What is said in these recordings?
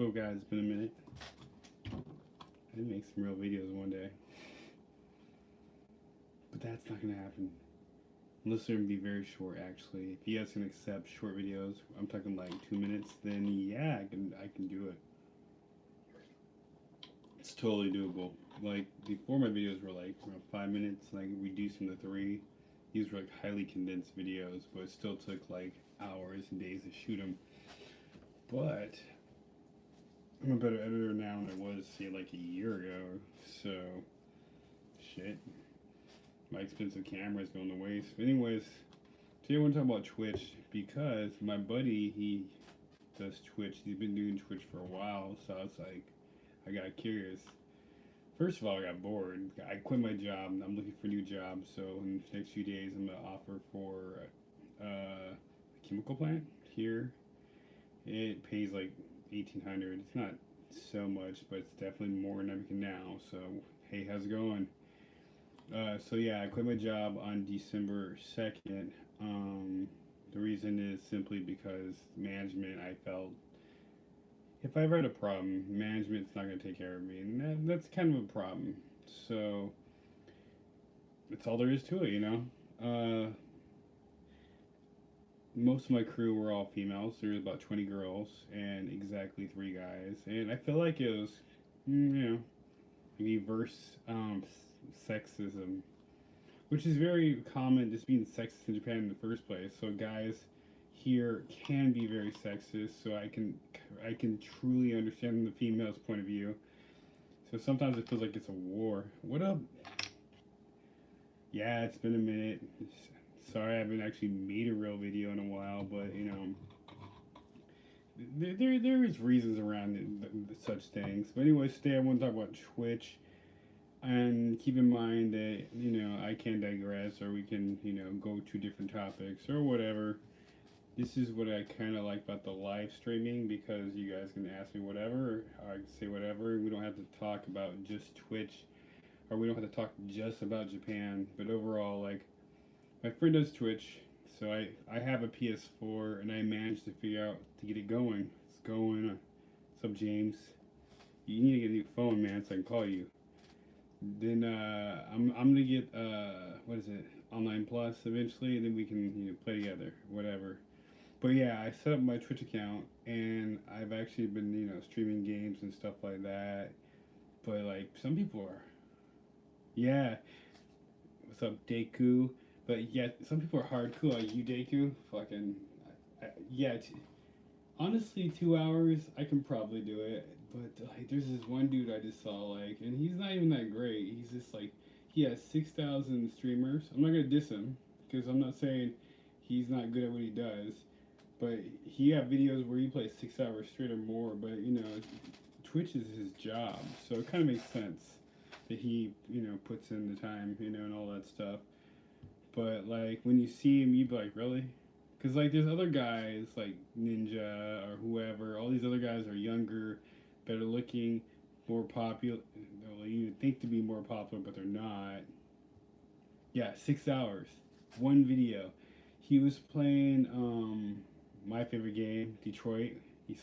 Oh guys, it's been a minute. I did make some real videos one day, but that's not gonna happen. Unless they're gonna be very short. Actually, if you guys can accept short videos, I'm talking like 2 minutes. Then yeah, I can do it. It's totally doable. Like before, my videos were like around 5 minutes. Like reduced them to three. These were like highly condensed videos, but it still took like hours and days to shoot them. But I'm a better editor now than I was, say, like a year ago. So, shit. My expensive camera is going to waste. But anyways, today I want to talk about Twitch because my buddy, he does Twitch. He's been doing Twitch for a while, so I was like, I got curious. First of all, I got bored. I quit my job. I'm looking for a new job. So in the next few days, I'm gonna offer for a chemical plant here. It pays like 1,800. It's not so much, but it's definitely more than I'm making now. So hey, how's it going? So yeah, I quit my job on December 2nd. The reason is simply because management. I felt if I ever had a problem, management's not going to take care of me, and that's kind of a problem. So that's all there is to it. Uh, Most of my crew were all females. There was about 20 girls and exactly three guys, and I feel like it was, reverse sexism, which is very common, just being sexist in Japan in the first place. So guys here can be very sexist. So I can truly understand the female's point of view. So sometimes it feels like it's a war. What up? Yeah, it's been a minute. Sorry, I haven't actually made a real video in a while, but there is reasons around such things. But anyways, today I want to talk about Twitch. And keep in mind that, I can digress or we can, go to different topics or whatever. This is what I kind of like about the live streaming because you guys can ask me whatever, or I can say whatever. We don't have to talk about just Twitch or we don't have to talk just about Japan. But overall, like, my friend does Twitch, so I have a PS4 and I managed to figure out to get it going. It's going. What's up, James? You need to get a new phone, man, so I can call you. Then I'm gonna get what is it, Online Plus eventually, and then we can play together, whatever. But yeah, I set up my Twitch account, and I've actually been streaming games and stuff like that. But like some people are, yeah. What's up, Deku? But yeah, some people are hardcore. Like you, Deku, fucking yeah. Honestly, 2 hours I can probably do it. But like, there's this one dude I just saw like, and he's not even that great. He's just like, he has 6,000 streamers. I'm not gonna diss him because I'm not saying he's not good at what he does. But he have videos where he plays 6 hours straight or more. But Twitch is his job, so it kind of makes sense that he puts in the time and all that stuff. But like when you see him, you be like, really? Because like there's other guys like Ninja or whoever. All these other guys are younger, better looking, more popular. Well, you would think to be more popular, but they're not. Yeah, 6 hours, one video. He was playing my favorite game, Detroit.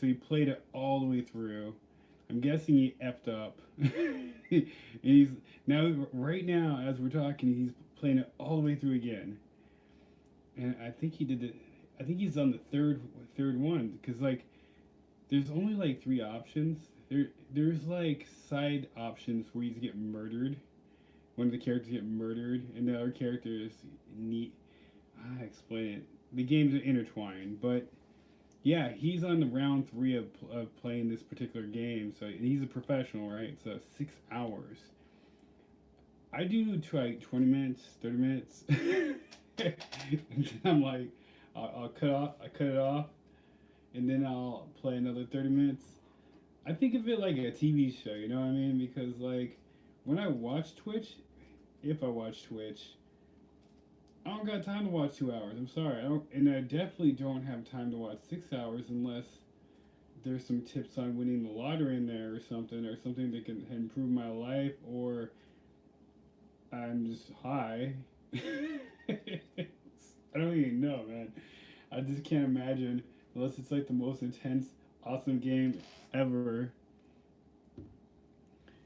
So he played it all the way through. I'm guessing he effed up. And he's now right now as we're talking, he's playing it all the way through again. And I think he did it. I think he's on the third one because like there's only like three options. There's like side options where you get murdered. One of the characters get murdered, and the other characters need. I explain it. The games are intertwined, but yeah, he's on the round three of playing this particular game. So and he's a professional, right? So 6 hours. I do try 20 minutes, 30 minutes. And I'm like, I'll cut off. I cut it off, and then I'll play another 30 minutes. I think of it like a TV show. You know what I mean? Because like when I watch Twitch, if I watch Twitch, I don't got time to watch 2 hours. I'm sorry. I don't, and I definitely don't have time to watch 6 hours unless there's some tips on winning the lottery in there or something that can improve my life, or I'm just high. I don't even know, man. I just can't imagine unless it's like the most intense awesome game ever.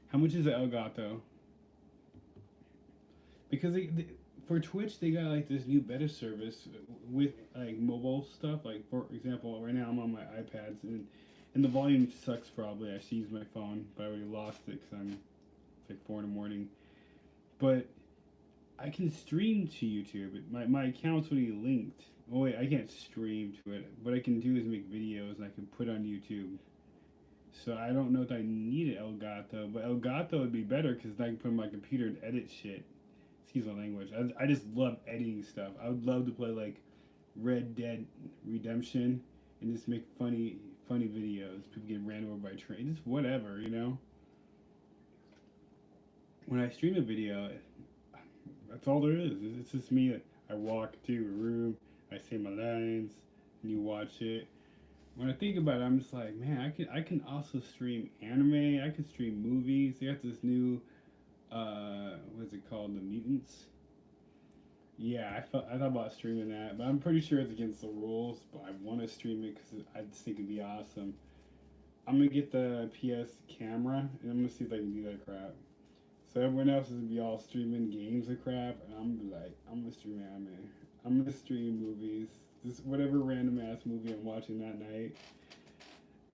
How much is the Elgato? Because for Twitch they got like this new beta service with like mobile stuff. Like for example, right now I'm on my iPads and the volume sucks. Probably I should use my phone, but I already lost it because it's like 4 in the morning. But I can stream to YouTube. My account's already linked. Oh wait, I can't stream to it. What I can do is make videos and I can put on YouTube. So I don't know if I need Elgato, but Elgato would be better because I can put on my computer and edit shit. Excuse my language. I just love editing stuff. I would love to play like Red Dead Redemption and just make funny videos. People get ran over by trains, just whatever, you know. When I stream a video, that's all there is. It's just me. I walk to a room, I say my lines, and you watch it. When I think about it, I'm just like, man, I can also stream anime. I can stream movies. They got this new, what's it called, The Mutants. Yeah, I thought about streaming that, but I'm pretty sure it's against the rules. But I want to stream it because I just think it'd be awesome. I'm gonna get the PS camera and I'm gonna see if I can do that crap. So everyone else is gonna be all streaming games and crap, and I'm gonna be like, I'm gonna stream anime. I'm gonna stream movies. Just whatever random ass movie I'm watching that night.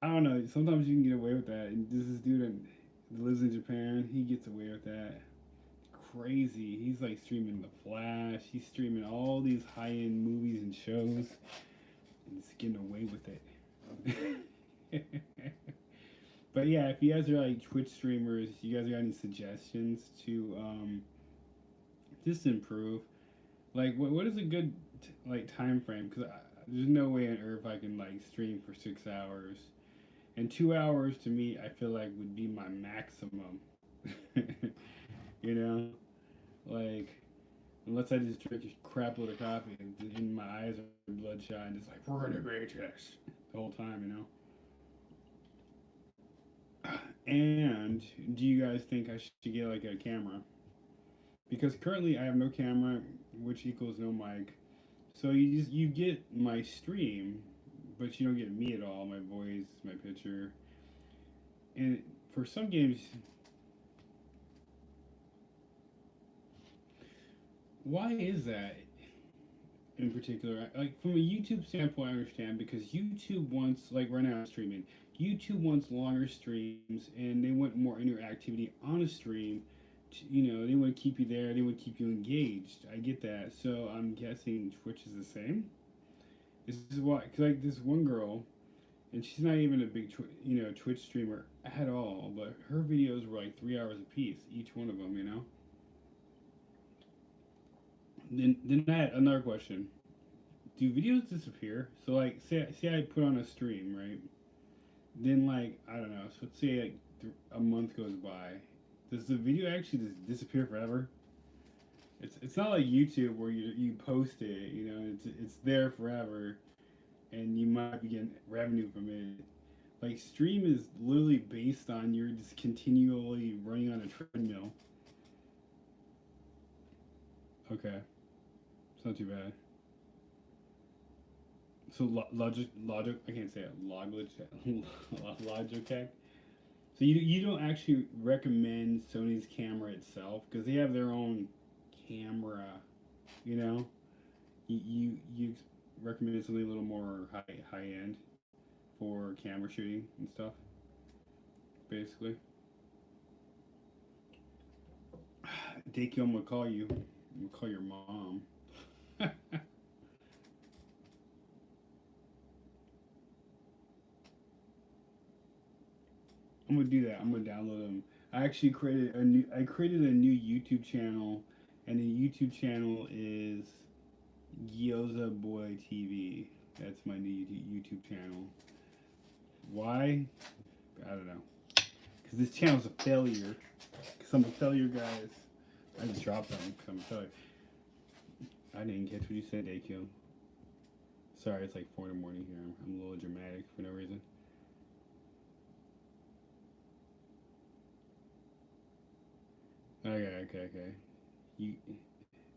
I don't know. Sometimes you can get away with that. And this dude that lives in Japan, he gets away with that. Crazy. He's like streaming The Flash. He's streaming all these high end movies and shows, and he's getting away with it. But yeah, if you guys are like Twitch streamers, you guys got any suggestions to just improve? Like, what is a good like time frame? Because there's no way on earth I can like stream for 6 hours, and 2 hours to me I feel like would be my maximum. You know, like unless I just drink a crap load of coffee and my eyes are bloodshot and just like we're gonna make this the whole time, you know. And do you guys think I should get like a camera? Because currently I have no camera, which equals no mic. So you get my stream, but you don't get me at all. My voice, my picture, and for some games, why is that in particular? Like from a YouTube standpoint, I understand because YouTube wants like right now I'm streaming. YouTube wants longer streams and they want more interactivity on a stream. You know, they want to keep you there. They want to keep you engaged. I get that. So I'm guessing Twitch is the same. This is why, cause like this one girl, and she's not even a big Twitch streamer at all, but her videos were like 3 hours a piece, each one of them. You know. Then I had another question. Do videos disappear? So like, say I put on a stream, right? Then like I don't know. So let's say like a month goes by. Does the video actually just disappear forever? It's not like YouTube where you post it, you know, it's there forever, and you might be getting revenue from it. Like stream is literally based on you're just continually running on a treadmill. Okay, it's not too bad. So logic I can't say it logic Logitech. So you don't actually recommend Sony's camera itself because they have their own camera, you know. You recommend something a little more high end for camera shooting and stuff, basically. Dake, I'm gonna call you. I'm gonna call your mom. I'm gonna do that. I'm gonna download them. I created a new YouTube channel, and the YouTube channel is Gyoza Boy TV. That's my new YouTube channel. Why? I don't know. Because this channel's a failure. Because I'm a failure, guys. I just dropped them because I'm a failure. I didn't catch what you said, AQ. Sorry, it's like 4 in the morning here. I'm a little dramatic for no reason. Okay. You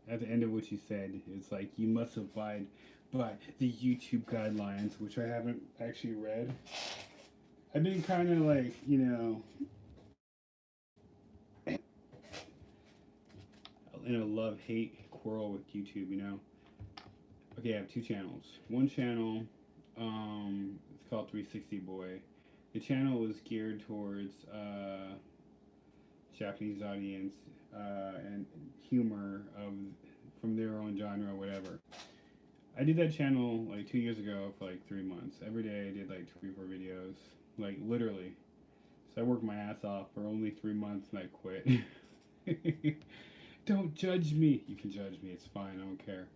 at the end of what you said, it's like you must abide by the YouTube guidelines, which I haven't actually read. I've been kind of like, in a love hate quarrel with YouTube. Okay, I have two channels. One channel, it's called 360 Boy. The channel is geared towards Japanese audience and humor of from their own genre, or whatever. I did that channel like 2 years ago for like 3 months. Every day I did like 3 or 4 videos, like literally. So I worked my ass off for only 3 months and I quit. Don't judge me. You can judge me. It's fine. I don't care.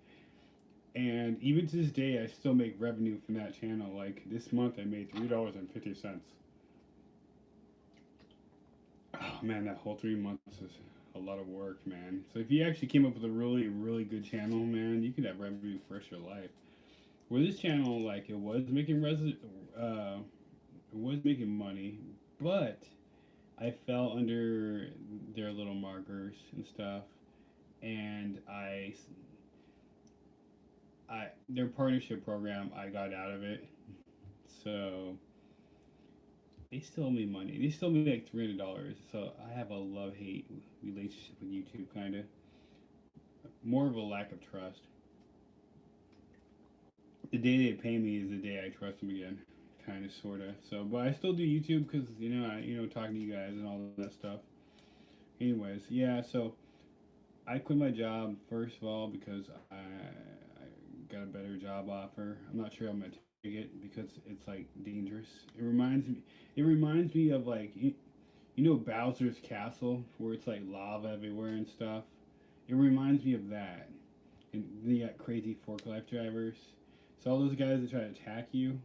And even to this day, I still make revenue from that channel. Like this month, I made $3.50. Oh man, that whole 3 months is a lot of work, man. So if you actually came up with a really, really good channel, man, you could have revenue for the rest of your life. Where this channel, like, it was making money, but I fell under their little markers and stuff, and their partnership program, I got out of it. So they still owe me money. They still owe me like $300. So I have a love hate relationship with YouTube, kind of. More of a lack of trust. The day they pay me is the day I trust them again, kind of, sorta. So, but I still do YouTube because talking to you guys and all that stuff. Anyways, yeah. So I quit my job first of all because I got a better job offer. I'm not sure I'm gonna take it because it's like dangerous. It reminds me of like Bowser's Castle where it's like lava everywhere and stuff. It reminds me of that. And then you got crazy forklift drivers. So all those guys that try to attack you,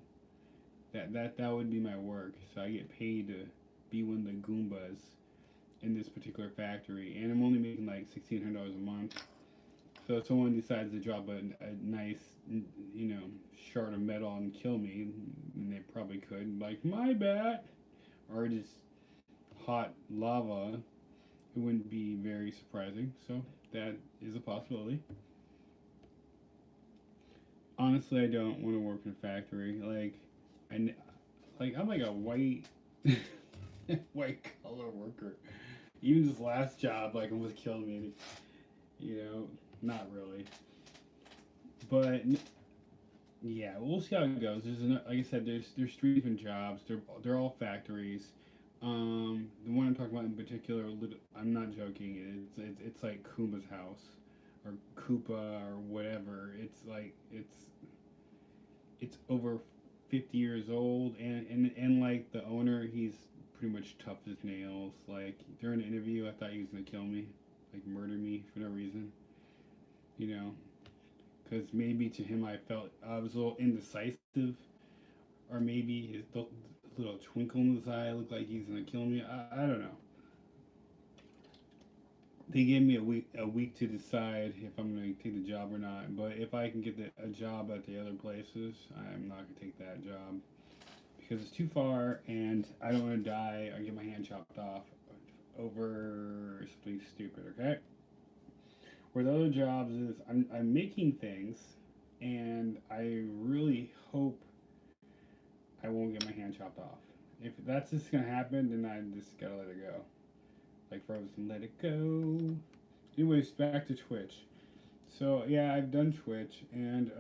that would be my work. So I get paid to be one of the Goombas in this particular factory, and I'm only making like $1,600 a month. So if someone decides to drop a nice, shard of metal and kill me, and they probably could, like my bad, or just hot lava, it wouldn't be very surprising. So that is a possibility. Honestly, I don't want to work in a factory. I, I'm like a white, white collar worker. Even this last job, like, almost killed me. Not really. But yeah, we'll see how it goes. Like I said, there's three different jobs. They're all factories. The one I'm talking about in particular, I'm not joking. It's like Kuma's house, or Koopa, or whatever. It's over 50 years old, and like the owner, he's pretty much tough as nails. Like during the interview, I thought he was gonna kill me, like murder me for no reason. You know, because maybe to him I felt I was a little indecisive, or maybe the little twinkle in his eye looked like he's gonna kill me. I don't know. They gave me a week to decide if I'm gonna take the job or not. But if I can get a job at the other places, I'm not gonna take that job because it's too far, and I don't want to die or get my hand chopped off over something stupid. Okay. Where the other jobs is, I'm making things, and I really hope I won't get my hand chopped off. If that's just gonna happen, then I just gotta let it go. Like Frozen, let it go. Anyways, back to Twitch. So yeah, I've done Twitch, and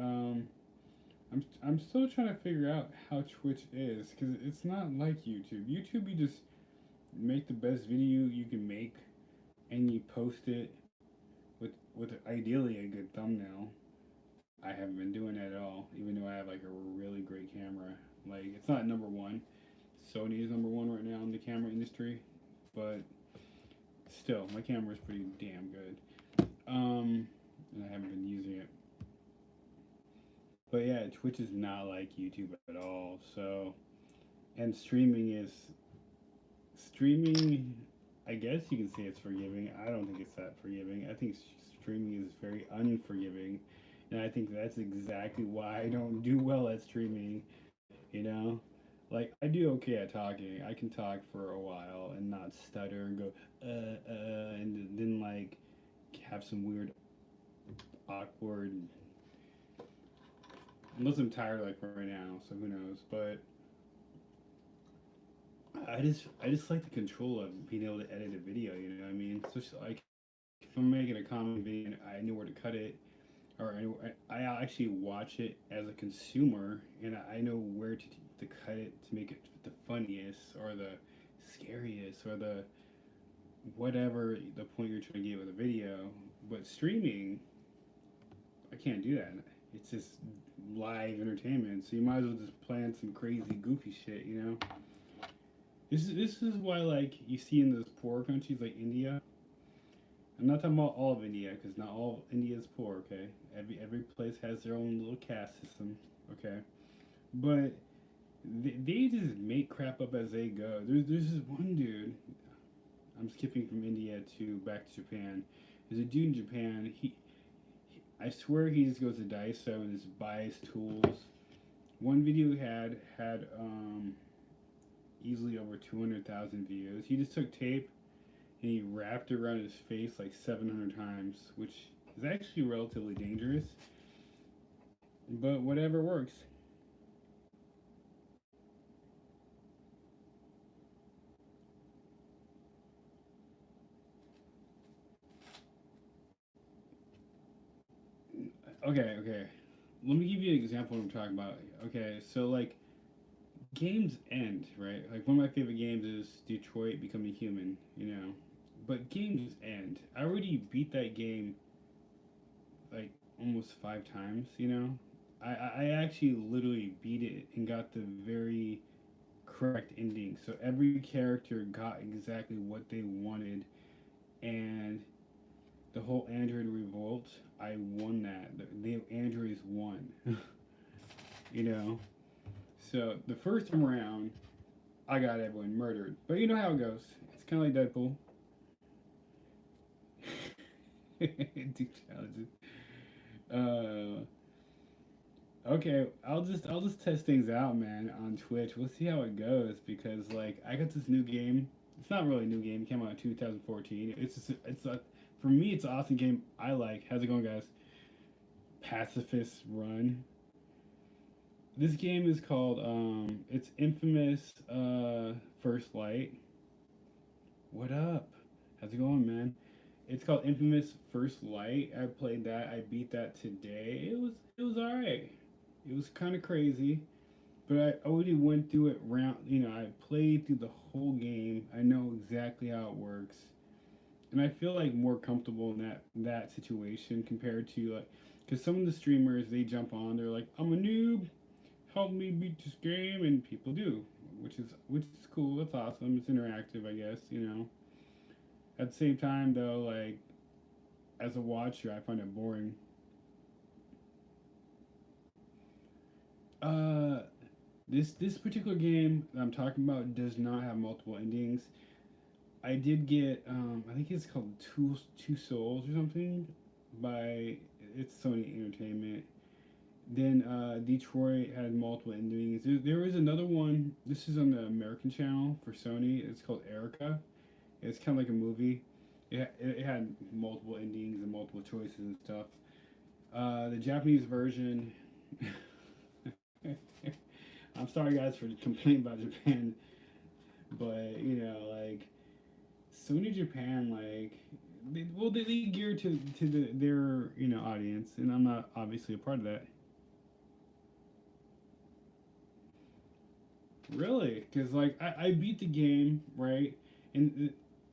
I'm still trying to figure out how Twitch is because it's not like YouTube. YouTube, you just make the best video you can make, and you post it with ideally a good thumbnail. I haven't been doing that at all, even though I have like a really great camera. Like it's not number one. Sony is number one right now in the camera industry, but still, my camera is pretty damn good. And I haven't been using it. But yeah, Twitch is not like YouTube at all. So, and streaming. I guess you can say it's forgiving. I don't think it's that forgiving. I think streaming is very unforgiving, and I think that's exactly why I don't do well at streaming. You know, like I do okay at talking. I can talk for a while and not stutter and go and then like have some weird awkward. Unless I'm tired like right now, so who knows? But I just like the control of being able to edit a video. You know what I mean? So it's like if I'm making a comedy video, I know where to cut it, or I actually watch it as a consumer, and I know where to cut it to make it the funniest or the scariest or the whatever the point you're trying to get with a video. But streaming, I can't do that. It's just live entertainment, so you might as well just plan some crazy goofy shit. You know, this is why like you see in those poor countries like India. I'm not talking about all of India because not all India is poor. Okay, every place has their own little caste system. Okay, but they just make crap up as they go. There's this one dude. I'm skipping from India to back to Japan. There's a dude in Japan. I swear he just goes to Daiso and just buys tools. One video he had easily over 200,000 views. He just took tape and he wrapped it around his face like 700 times, which is actually relatively dangerous. But whatever works. Okay. Let me give you an example of what I'm talking about. Okay, so like games end, right? Like one of my favorite games is Detroit Becoming Human, you know. But games end. I already beat that game like almost 5 times, you know. I actually literally beat it and got the very correct ending. So every character got exactly what they wanted, and the whole Android revolt, I won that. The androids won, you know. So the first time around, I got everyone murdered. But you know how it goes. It's kind of like Deadpool. Deep challenges. Uh, okay, I'll just test things out, man, on Twitch. We'll see how it goes because like I got this new game. It's not really a new game. It came out in 2014. For me, it's an awesome game. I like. How's it going, guys? Pacifist Run. This game is called it's Infamous First Light. What up? How's it going, man? It's called Infamous First Light. I played that. I beat that today. It was all right. It was kind of crazy, but I already went through it round. You know, I played through the whole game. I know exactly how it works, and I feel like more comfortable in that situation compared to like, because some of the streamers they jump on. They're like, I'm a noob. Help me beat this game, and people do, which is cool. That's awesome. It's interactive, I guess. You know. At the same time, though, like as a watcher, I find it boring. Uh, this particular game that I'm talking about does not have multiple endings. I did get I think it's called Two Souls or something by it's Sony Entertainment. Then Detroit had multiple endings. There was another one. This is on the American channel for Sony. It's called Erica. It's kind of like a movie. It had multiple endings and multiple choices and stuff. The Japanese version. I'm sorry, guys, for complaining about Japan, but you know, like Sony Japan, like they gear to their audience, and I'm not obviously a part of that. Really, because like I beat the game right, and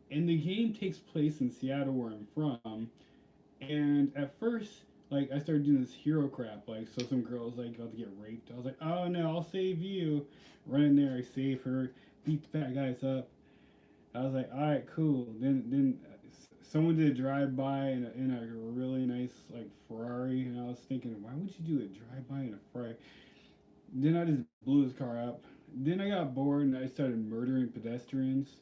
the game takes place in Seattle where I'm from, and at first like I started doing this hero crap, like so some girl's like about to get raped. I was like, oh no, I'll save you. Run in there, I save her, beat the fat guys up. I was like, all right, cool. Then someone did a drive by in a really nice like Ferrari, and I was thinking, why would you do a drive by in a Ferrari? Then I just blew his car up. Then I got bored and I started murdering pedestrians.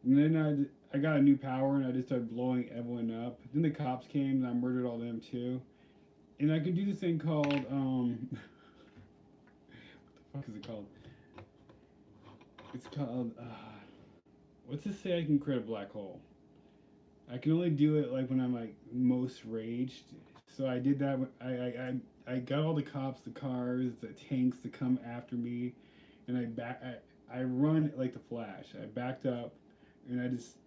And then I got a new power and I just started blowing everyone up. Then the cops came and I murdered all them too. And I could do this thing called what the fuck is it called? It's called what's to say I can create a black hole? I can only do it like when I'm like most raged. So I did that. I got all the cops, the cars, the tanks to come after me, and I run like the Flash. I backed up and I just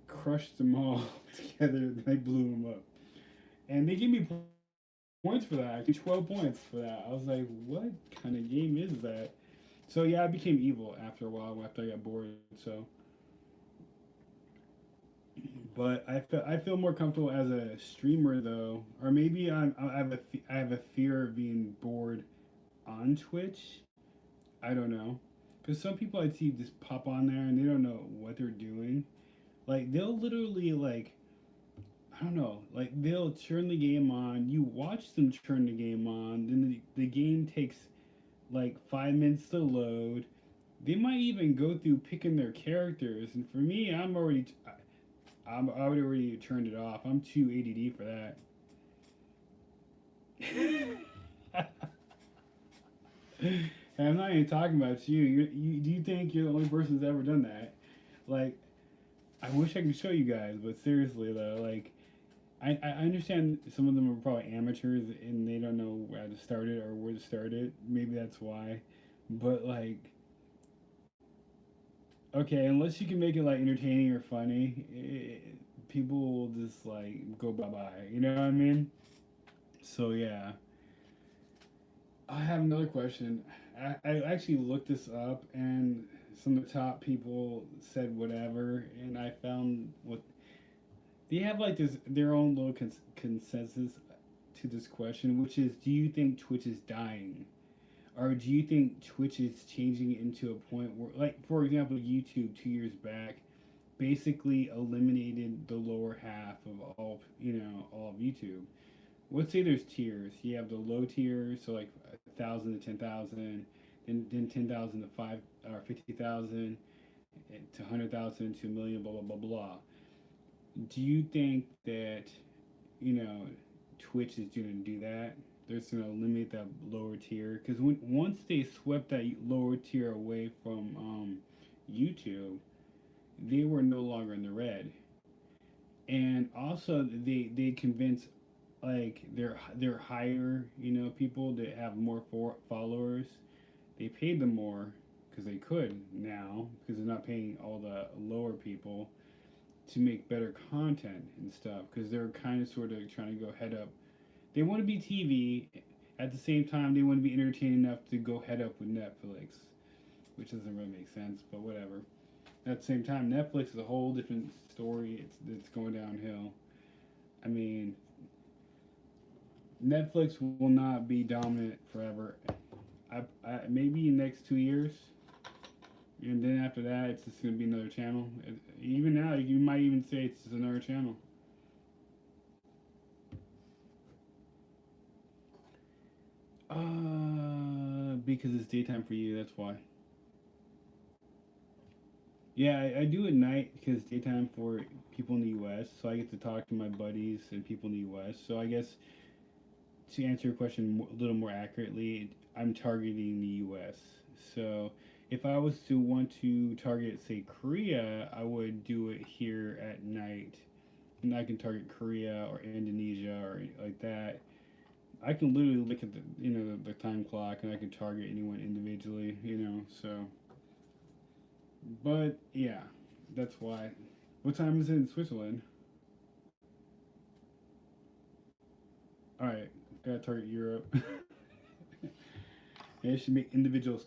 crushed them all together. And I blew them up. And they gave me points for that. Actually, 12 points for that. I was like, what kind of game is that? So yeah, I became evil after a while after I got bored. So, but I feel more comfortable as a streamer though, or maybe I have a fear of being bored on Twitch. I don't know, because some people I see just pop on there and they don't know what they're doing. Like they'll literally like I don't know, like they'll turn the game on. You watch them turn the game on, then the game takes like 5 minutes to load. They might even go through picking their characters, and for me, I would already turned it off. I'm too ADD for that. And I'm not even talking about you. Do you think you're the only person who's ever done that? Like, I wish I could show you guys, but seriously though, like, I understand some of them are probably amateurs and they don't know how to start it or where to start it. Maybe that's why. But like, okay, unless you can make it like entertaining or funny, people will just like go bye bye. You know what I mean? So yeah, I have another question. I actually looked this up, and some of the top people said whatever, and I found what they have like this their own little consensus to this question, which is: do you think Twitch is dying, or do you think Twitch is changing into a point where, like for example, YouTube 2 years back basically eliminated the lower half of all of YouTube. Let's say there's tiers. You have the low tiers, so like 1,000 to 10,000, then 10,000 to 50,000, to 100,000 to a million, blah blah blah blah. Do you think that you know Twitch is going to do that? They're just going to eliminate that lower tier because once they swept that lower tier away from YouTube, they were no longer in the red. And also, they convinced like they're higher people that have more followers. They paid them more because they could now because they're not paying all the lower people to make better content and stuff because they're kind of sort of trying to go head up. They want to be TV at the same time they want to be entertaining enough to go head up with Netflix, which doesn't really make sense, but whatever. At the same time, Netflix is a whole different story. It's going downhill. I mean, Netflix will not be dominant forever. Maybe next 2 years, and then after that, it's just gonna be another channel. Even now, you might even say it's just another channel. Because it's daytime for you. That's why. Yeah, I do at night because daytime for people in the U.S. So I get to talk to my buddies and people in the U.S. So I guess to answer your question a little more accurately, I'm targeting the U.S. So if I was to want to target, say, Korea, I would do it here at night, and I can target Korea or Indonesia or like that. I can literally look at the time clock, and I can target anyone individually. So but yeah, that's why. What time is it in Switzerland? All right, gotta target Europe. They should make individual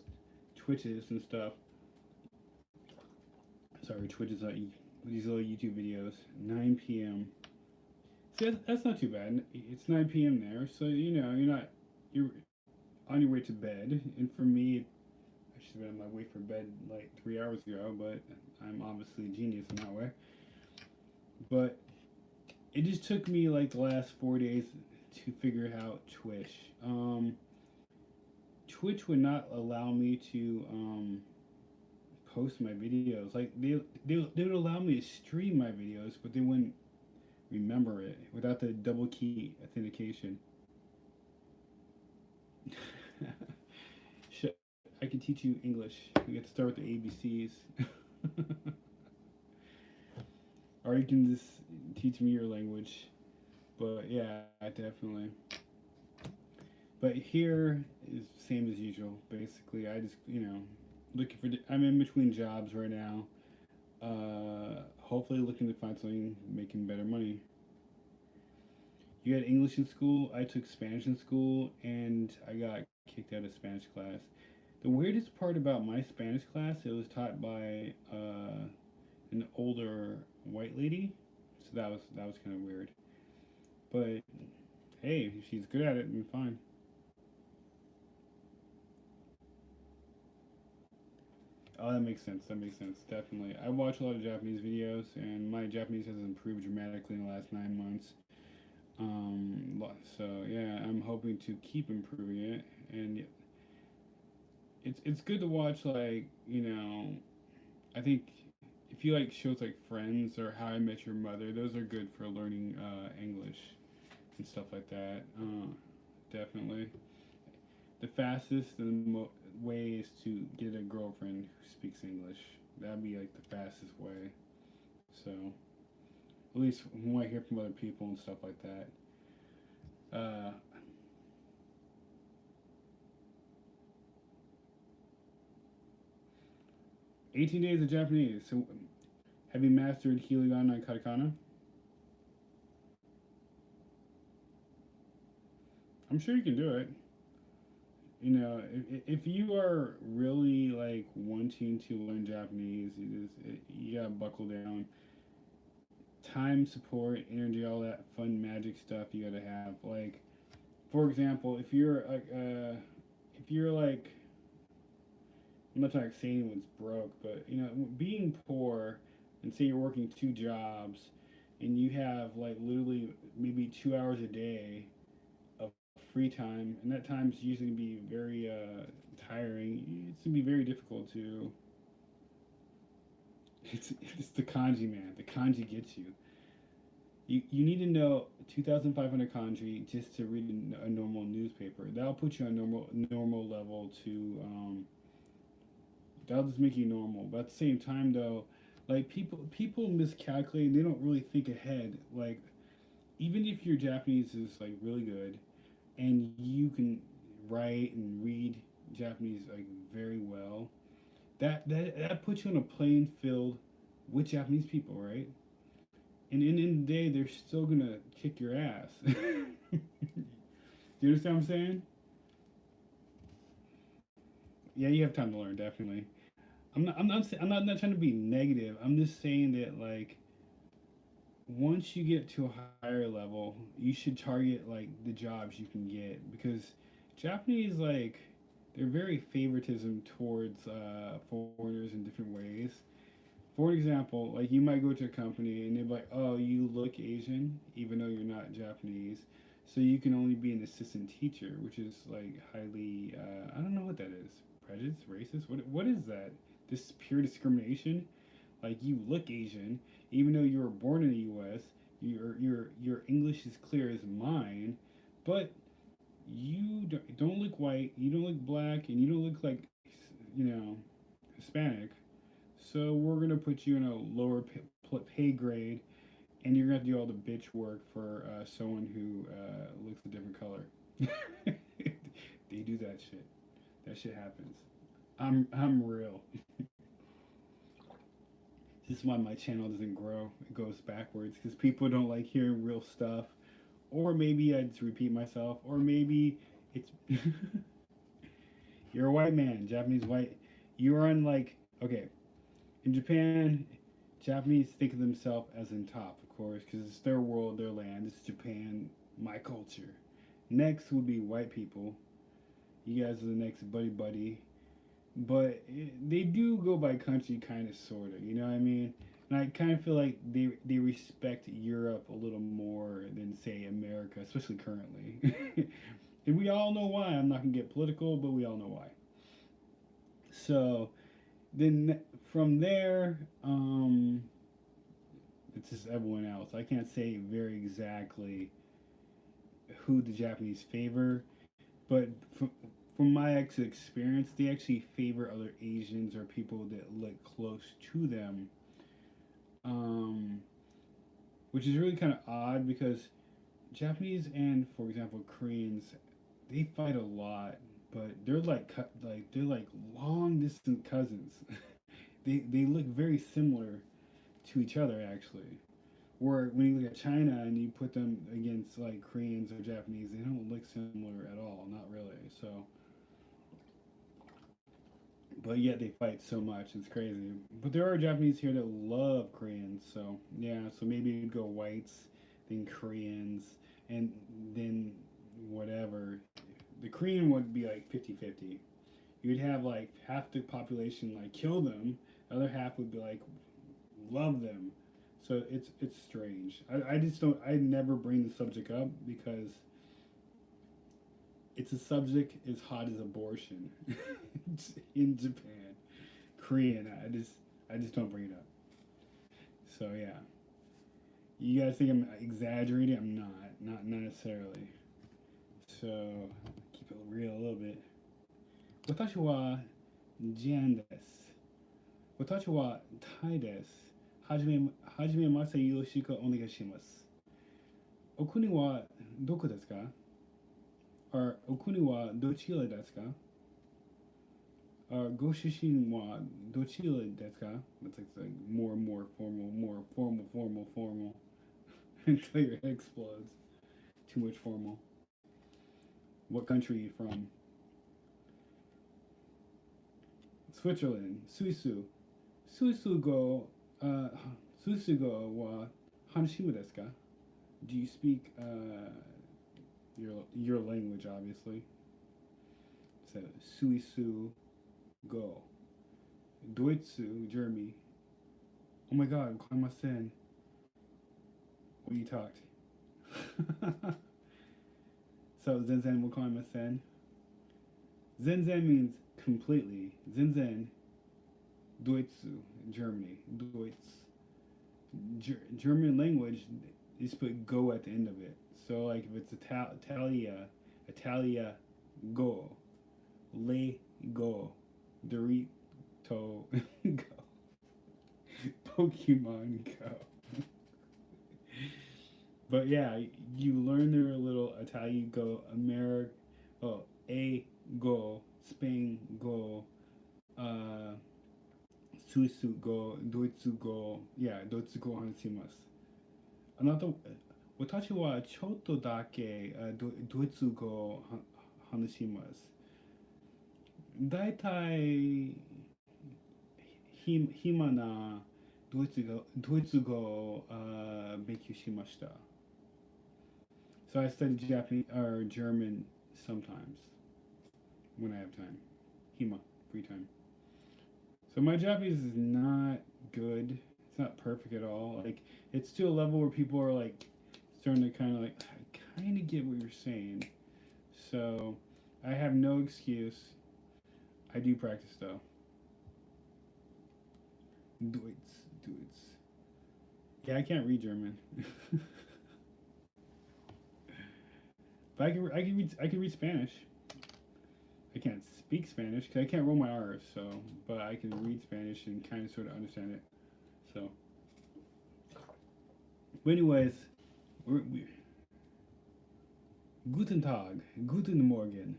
Twitches and stuff. Sorry, Twitches are these little YouTube videos. 9 p.m. See, that's not too bad. It's 9 p.m. there, so you're on your way to bed. And for me, I should have been on my way for bed like 3 hours ago, but I'm obviously a genius in that way. But it just took me like the last 4 days to figure out Twitch. Twitch would not allow me to post my videos. Like they would allow me to stream my videos, but they wouldn't remember it without the double key authentication. I can teach you English. You get to start with the ABCs. Or you can just teach me your language. But yeah, definitely. But here is same as usual. Basically, I just looking for. I'm in between jobs right now. Hopefully looking to find something making better money. You had English in school. I took Spanish in school, and I got kicked out of Spanish class. The weirdest part about my Spanish class, it was taught by an older white lady, so that was kind of weird. But hey, if she's good at it, then fine. Oh, that makes sense. That makes sense. Definitely. I watch a lot of Japanese videos, and my Japanese has improved dramatically in the last 9 months. So yeah, I'm hoping to keep improving it, and it's good to watch. Like I think if you like shows like Friends or How I Met Your Mother, those are good for learning English and stuff like that. Definitely. The fastest and way is to get a girlfriend who speaks English. That'd be like the fastest way. So at least from what I hear from other people and stuff like that. 18 days of Japanese. So have you mastered hiragana and katakana? I'm sure you can do it. If you are really like wanting to learn Japanese, you gotta buckle down. Time, support, energy, all that fun magic stuff you gotta have. Like, for example, if you're like, I'm not trying to say anyone's broke, but being poor, and say you're working two jobs, and you have like literally maybe 2 hours a day of free time, and that time's usually gonna be very tiring. It's gonna be very difficult to. It's the kanji, man. The kanji gets you. You need to know 2,500 kanji just to read a normal newspaper. That'll put you on normal level to that'll just make you normal. But at the same time, though, like people miscalculate. They don't really think ahead. Like even if your Japanese is like really good and you can write and read Japanese like very well, that puts you on a playing field with Japanese people, right? And in the day, they're still gonna kick your ass. Do you understand what I'm saying? Yeah, you have time to learn, definitely. I'm not trying to be negative. I'm just saying that like once you get to a higher level, you should target like the jobs you can get because Japanese like they're very favoritism towards foreigners in different ways. For example, like you might go to a company and they're like, "Oh, you look Asian, even though you're not Japanese, so you can only be an assistant teacher," which is like highly I don't know what that is. Prejudice, racist. What is that? This pure discrimination. Like you look Asian, even though you were born in the U.S. Your English is clear as mine, but you don't look white. You don't look black, and you don't look like you know Hispanic. So we're gonna put you in a lower pay grade, and you're gonna have to do all the bitch work for someone who looks a different color. They do that shit. That shit happens. I'm real. This is why my channel doesn't grow. It goes backwards because people don't like hearing real stuff. Or maybe I just repeat myself. Or maybe it's you're a white man, Japanese white. You're on like okay. In Japan, Japanese think of themselves as in top, of course, because it's their world, their land. It's Japan, my culture. Next would be white people. You guys are the next buddy buddy. But they do go by country, kind of, sort of. You know what I mean? And I kind of feel like they respect Europe a little more than say America, especially currently. And we all know why. I'm not gonna get political, but we all know why. So then from there, it's just everyone else. I can't say very exactly who the Japanese favor, but from my experience, they actually favor other Asians or people that look close to them, um, which is really kind of odd because Japanese and, for example, Koreans, they fight a lot. but they're they're like long distance cousins. They look very similar to each other actually. Where when you look at China and you put them against like Koreans or Japanese, they don't look similar at all. Not really. So, but yet they fight so much. It's crazy. But there are Japanese here that love Koreans. So yeah. So maybe you'd go whites, then Koreans, and then whatever. The Korean would be like 50-50. You'd have like half the population like kill them, the other half would be like love them. So it's strange. I just don't. I never bring the subject up because it's a subject as hot as abortion in Japan. Korean. I just don't bring it up. So yeah, you guys think I'm exaggerating? I'm not. Not necessarily. So keep it real a little bit. 私はジアンです。私はタイです。はじめましてよろしくお願いします。お国はどこですか？ or お国はどちらですか？ or ご出身はどちらですか? That's like more and more formal, more formal, formal, formal until your head explodes. Too much formal. What country are you from? Switzerland. Suisu. Suisu go. Suisu go wa Hanshima desu ka? Do you speak your language, obviously? So Suisu go. Doitsu, Germany. Oh my god, Kaimasen. What you talked? So Zenzen will Kaimasen. Zenzen means completely. Zenzen, Doitsu, Germany. Deutz. German language, you just put go at the end of it. So like if it's Italia, go. Le, go. Dorito, go. Pokemon Go. But yeah, you learn their little Italian go, America, oh, A go, Spain go, uh, Suisu go, Doitsu go, yeah, Doitsu go 話します。あなた、私はちょっとだけドイツ語を話します。だいたい暇なドイツ語を勉強しました。So I study Japanese or German sometimes when I have time. Hima, free time. So my Japanese is not good. It's not perfect at all. Like it's to a level where people are like starting to kind of like I kind of get what you're saying. So I have no excuse. I do practice though. Deutsch, Deutsch. Yeah, I can't read German. But I can read Spanish. I can't speak Spanish because I can't roll my R's. So, but I can read Spanish and kind of sort of understand it. So, but anyways, we Guten Tag, Guten Morgen.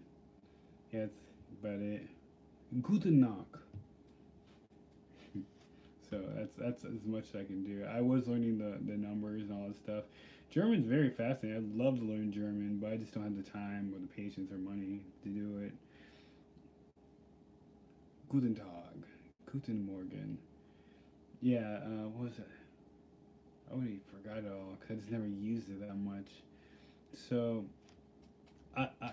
Yeah, that's about it. Guten Nacht. So that's as much as I can do. I was learning the numbers and all that stuff. German's very fascinating. I'd love to learn German, but I just don't have the time or the patience or money to do it. Guten Tag, Guten Morgen. Yeah, what was it? I already forgot it all because I just never used it that much. So I, I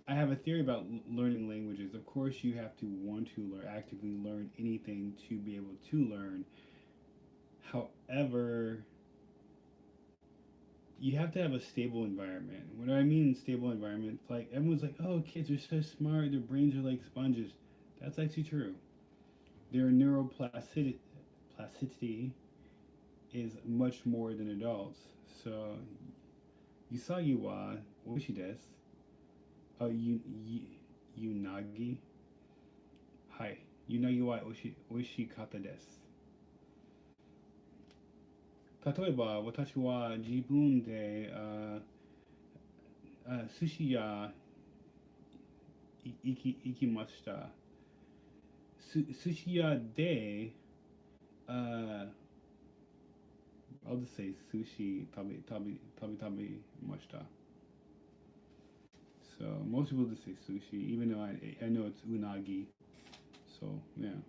I have a theory about learning languages. Of course, you have to want to learn, actively learn anything to be able to learn. However, you have to have a stable environment. What I mean stable environment, like everyone's like, oh, kids are so smart, their brains are like sponges. That's actually true. Their neuroplasticity is much more than adults. So, Usagi wa oishi desu. Oh, Unagi? Hi. Unagi wa oishikata desu. 例えば、私は自分で寿司屋 ikimashita. Sushiya de, uh, I'll just say sushi tabi mashita. So most people just say sushi, even though I know it's unagi. So yeah,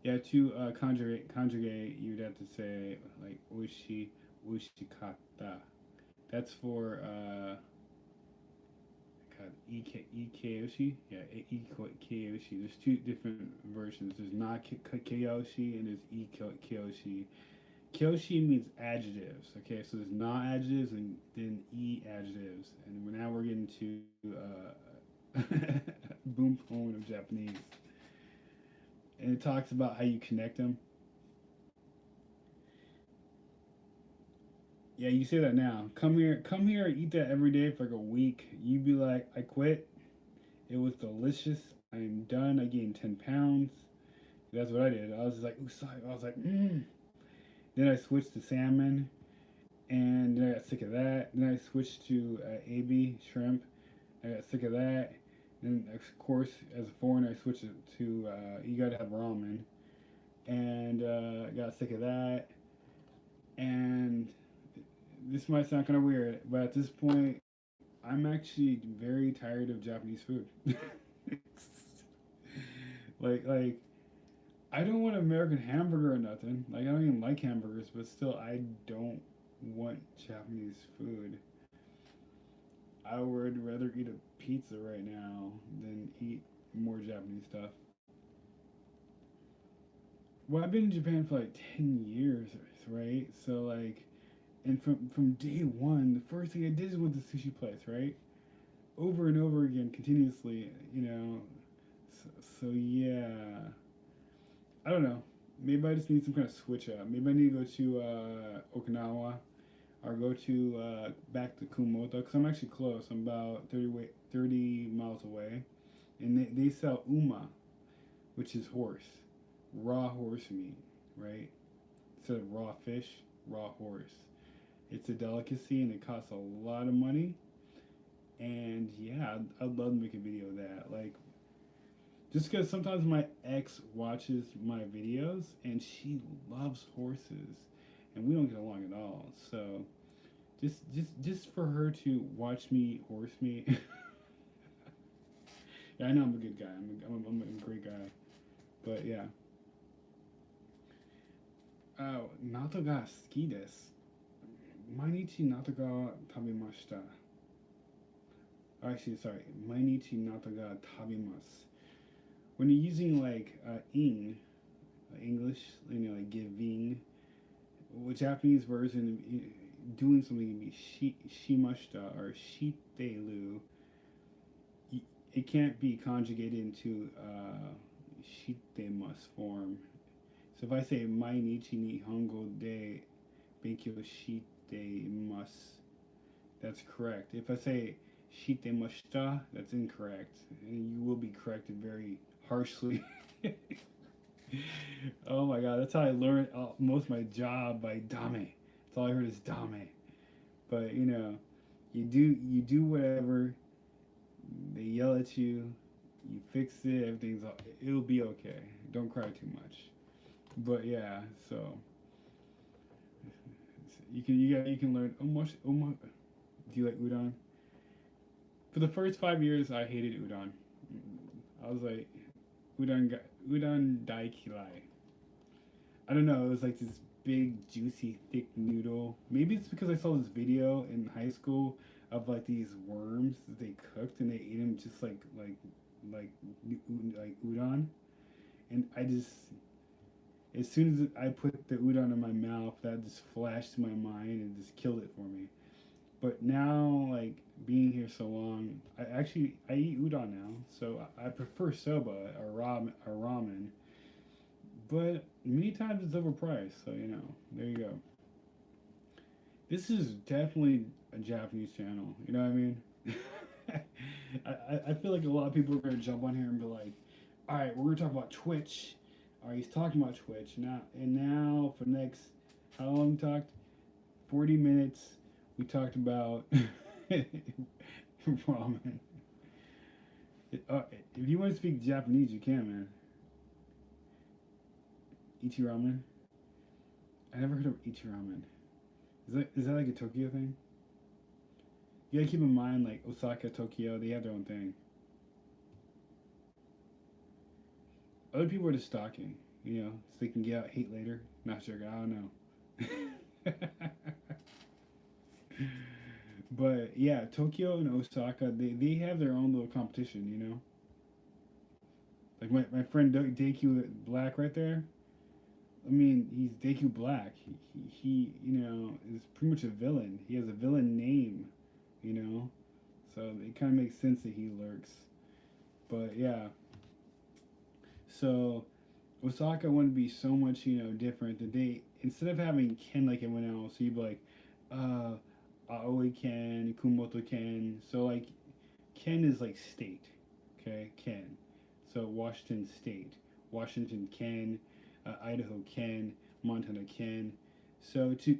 yeah. To conjugate, you'd have to say like ushikata. That's for God, ikeyoshi. Yeah, ikeyoshi. There's two different versions. There's not keyoshi and there's ikeyoshi. Kyoshi means adjectives. Okay, so there's not adjectives and then adjectives, and now we're getting to boom poem of Japanese, and it talks about how you connect them. Yeah, you say that now. Come here, eat that every day for like a week. You'd be like, I quit. It was delicious. I'm done. I gained 10 pounds. That's what I did. I was just like, I was like, mm. Then I switched to salmon, and then I got sick of that. Then I switched to ebi shrimp. I got sick of that. Then of course, as a foreigner, I switched it to you gotta have ramen, and I got sick of that. And this might sound kind of weird, but at this point, I'm actually very tired of Japanese food. like I don't want an American hamburger or nothing. Like I don't even like hamburgers, but still I don't want Japanese food. I would rather eat a pizza right now than eat more Japanese stuff. Well, I've been in Japan for like 10 years, right? So like, and from day one, the first thing I did is went to sushi place, right? Over and over again, continuously, you know. So yeah, I don't know. Maybe I just need some kind of switch up. Maybe I need to go to Okinawa or go to back to Kumamoto because I'm actually close. I'm about 30 miles away, and they sell uma, which is horse, raw horse meat, right? Instead of raw fish, raw horse. It's a delicacy and it costs a lot of money. And yeah, I'd love to make a video of that. Like, just because sometimes my ex watches my videos and she loves horses, and we don't get along at all. So just for her to watch me eat horse meat. Yeah, I know I'm a good guy. I'm a great guy. But yeah. Nato ga suki desu. Mainichi nato ga tabemashita. Actually, sorry. Mainichi nato ga tabemasu. When you're using like English, like giving, with Japanese version, doing something can be shimashita or shitelu. It can't be conjugated into shitemasu form. So if I say mainichi nihongo de benkyou shitemasu, that's correct. If I say shitemashita, that's incorrect. And you will be corrected very harshly. Oh my god, that's how I learned most of my job by dame. That's all I heard is dame. But you do whatever. They yell at you. You fix it. It'll be okay. Don't cry too much. But yeah, so you can learn. Do you like udon? For the first 5 years, I hated udon. I was like, udon daikilai. I don't know. It was like this big, juicy, thick noodle. Maybe it's because I saw this video in high school of like these worms that they cooked and they ate them just like udon. And I just, as soon as I put the udon in my mouth, that just flashed to my mind and just killed it for me. But now, like being here so long, I eat udon now, so I prefer soba or ramen. But many times it's overpriced, so there you go. This is definitely a Japanese channel. You know what I mean? I feel like a lot of people are gonna jump on here and be like, "All right, we're gonna talk about Twitch." All right, he's talking about Twitch now for the next how long we talked? 40 minutes. We talked about ramen. If you want to speak Japanese, you can, man. Ichi ramen. I never heard of ichi ramen. Is that like a Tokyo thing? You gotta keep in mind, like Osaka, Tokyo, they have their own thing. Other people are just stalking, so they can get out hate later. Not sure. I don't know. But yeah, Tokyo and Osaka, they have their own little competition. Like my friend Deku Black right there. I mean, he's Deku Black. He is pretty much a villain. He has a villain name, you know. So it kind of makes sense that he lurks. But yeah, so Osaka wanted to be so much, different that they instead of having Ken like everyone else, you'd be like, uh, Aoi Ken, Kumoto Ken. So like Ken is like state, okay, Ken. So Washington State, Washington Ken, Idaho Ken, Montana Ken. So to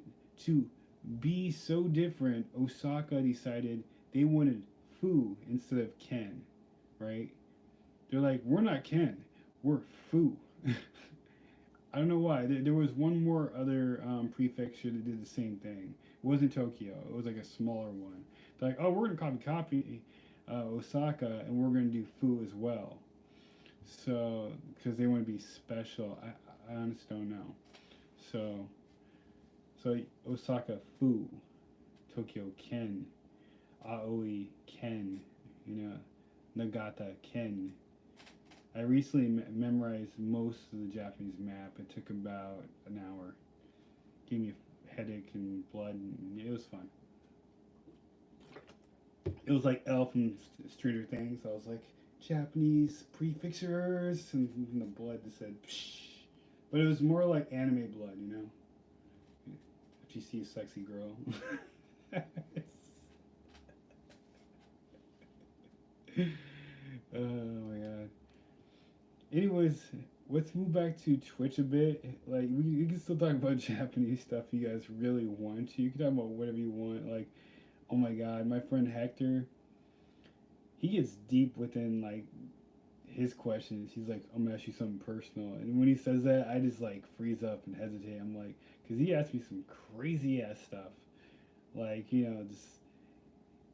be so different, Osaka decided they wanted Fu instead of Ken, right? They're like, we're not Ken, we're Fu. I don't know why. There was one more other prefecture that did the same thing. It wasn't Tokyo. It was like a smaller one. They're like, oh, we're gonna copy Osaka, and we're gonna do Fu as well. So, because they want to be special, I honestly don't know. So, so Osaka Fu, Tokyo Ken, Aoi Ken, Nagata Ken. I recently memorized most of the Japanese map. It took about an hour. Gave me a headache and blood, and it was fun. It was like L from Stranger Things. I was like, Japanese prefixers, and the blood that said, psh. But it was more like anime blood. If you see a sexy girl. Oh my god. Anyways, let's move back to Twitch a bit. Like we can still talk about Japanese stuff if you guys really want to. You can talk about whatever you want. Like, oh my god, my friend Hector, he gets deep within like his questions. He's like, I'm gonna ask you something personal, and when he says that, I just like freeze up and hesitate. I'm like, because he asked me some crazy ass stuff, like just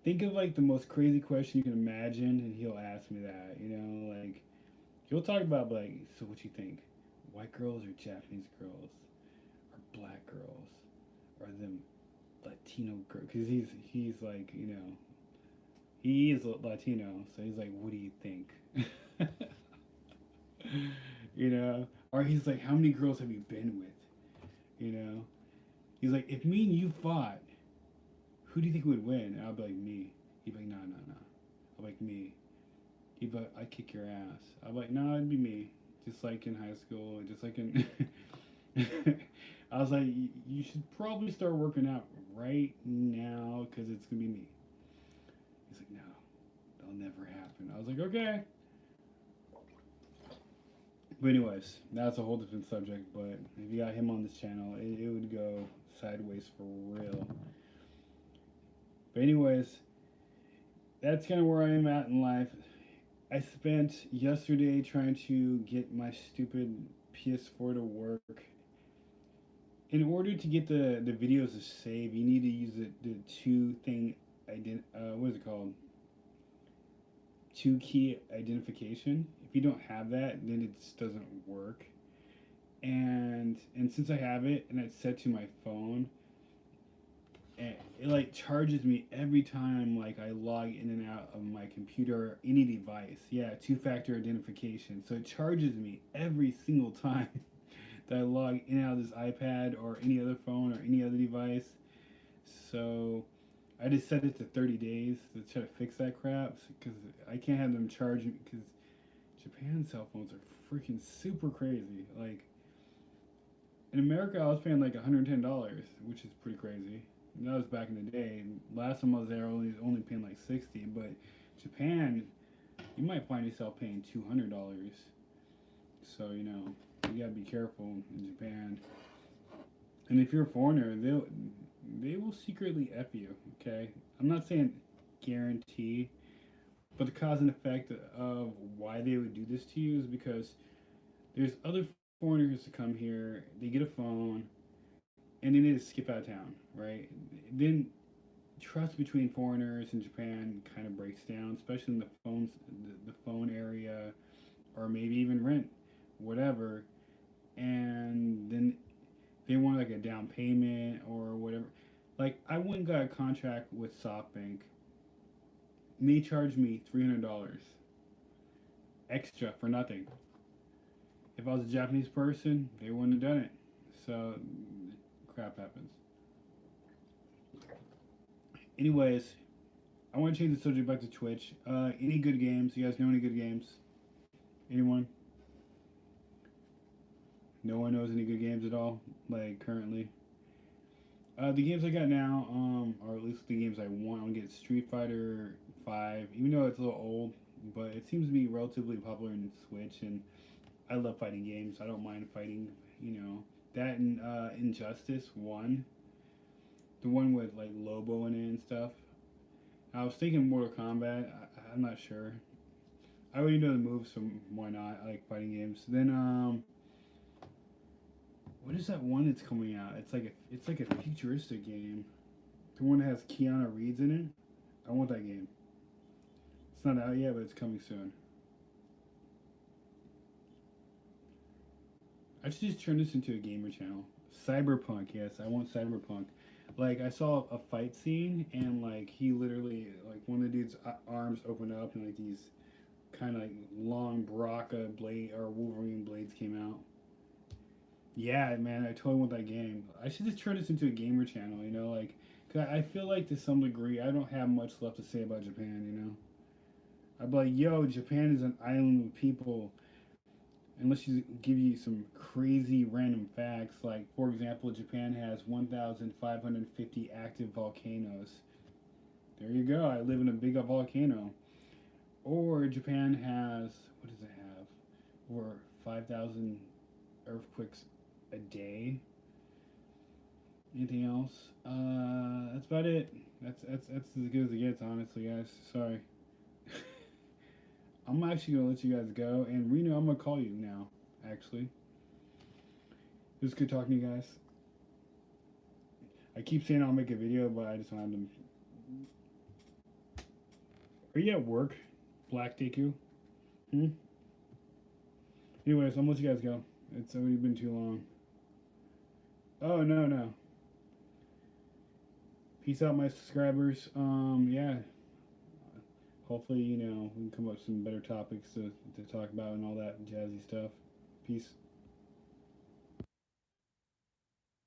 think of like the most crazy question you can imagine, and he'll ask me that. Like he'll talk about like, so what you think? White girls or Japanese girls, or black girls, or them Latino girls? Because he's like he is Latino, so he's like, what do you think? Or he's like, how many girls have you been with? He's like, if me and you fought, who do you think would win? And I'll be like, me. He'd be like, no, no, no. I'm like, me. He'd be like, I'd kick your ass. I'm like, no, it'd be me. Just like in high school, just like in. I was like, you should probably start working out right now because it's gonna be me. He's like, no, that'll never happen. I was like, okay. But anyways, that's a whole different subject. But if you got him on this channel, it would go sideways for real. But anyways, that's kind of where I am at in life. I spent yesterday trying to get my stupid PS4 to work. In order to get the videos to save, you need to use the two thing what is it called? Two key identification. If you don't have that, then it just doesn't work. And since I have it and it's set to my phone, it like charges me every time like I log in and out of my computer or any device. Yeah, two-factor identification. So it charges me every single time that I log in and out of this iPad or any other phone or any other device. So I just set it to 30 days to try to fix that crap because I can't have them charge me because Japan cell phones are freaking super crazy. Like in America, I was paying like $110, which is pretty crazy. And that was back in the day. Last time I was there, I was only paying like 60. But Japan, you might find yourself paying $200. So you gotta be careful in Japan. And if you're a foreigner, they will secretly f you. Okay, I'm not saying guarantee, But the cause and effect of why they would do this to you is because there's other foreigners to come here, they get a phone, and then they just skip out of town, right? Then trust between foreigners and Japan kind of breaks down, especially in the phone area, or maybe even rent, whatever. And then they want like a down payment or whatever. Like I went and got a contract with SoftBank. They charged me $300 extra for nothing. If I was a Japanese person, they wouldn't have done it. So crap happens. Anyways, I want to change the subject back to Twitch. Any good games? You guys know any good games? Anyone? No one knows any good games at all, like currently. The games I got now, or at least the games I want, I get Street Fighter Five, even though it's a little old, but it seems to be relatively popular in Switch, and I love fighting games. I don't mind fighting, that and Injustice One, the one with like Lobo in it and stuff. I was thinking Mortal Kombat. I'm not sure. I already know the moves, so why not? I like fighting games. Then what is that one that's coming out? It's like a futuristic game. The one that has Keanu Reeves in it. I want that game. It's not out yet, but it's coming soon. I should just turn this into a gamer channel. Cyberpunk, yes, I want Cyberpunk. Like I saw a fight scene and like he literally like one of the dude's arms opened up and like these kind of like long Baraka blade or Wolverine blades came out. Yeah, man, I totally want that game. I should just turn this into a gamer channel, like, 'cause I feel like to some degree I don't have much left to say about Japan. I'd be like, yo, Japan is an island with people. Unless you give you some crazy random facts, like for example, Japan has 1,550 active volcanoes. There you go. I live in a big volcano. Or Japan has what does it have? Over 5,000 earthquakes a day. Anything else? That's about it. That's as good as it gets, honestly, guys. Sorry. I'm actually gonna let you guys go, and Reno, I'm gonna call you now. Actually, it was good talking to you guys. I keep saying I'll make a video, but I just wanted to. Are you at work, Black Deku? Hmm. Anyways, I'm gonna let you guys go. It's already been too long. Oh no no. Peace out, my subscribers. Yeah. Hopefully, we can come up with some better topics to talk about and all that jazzy stuff. Peace.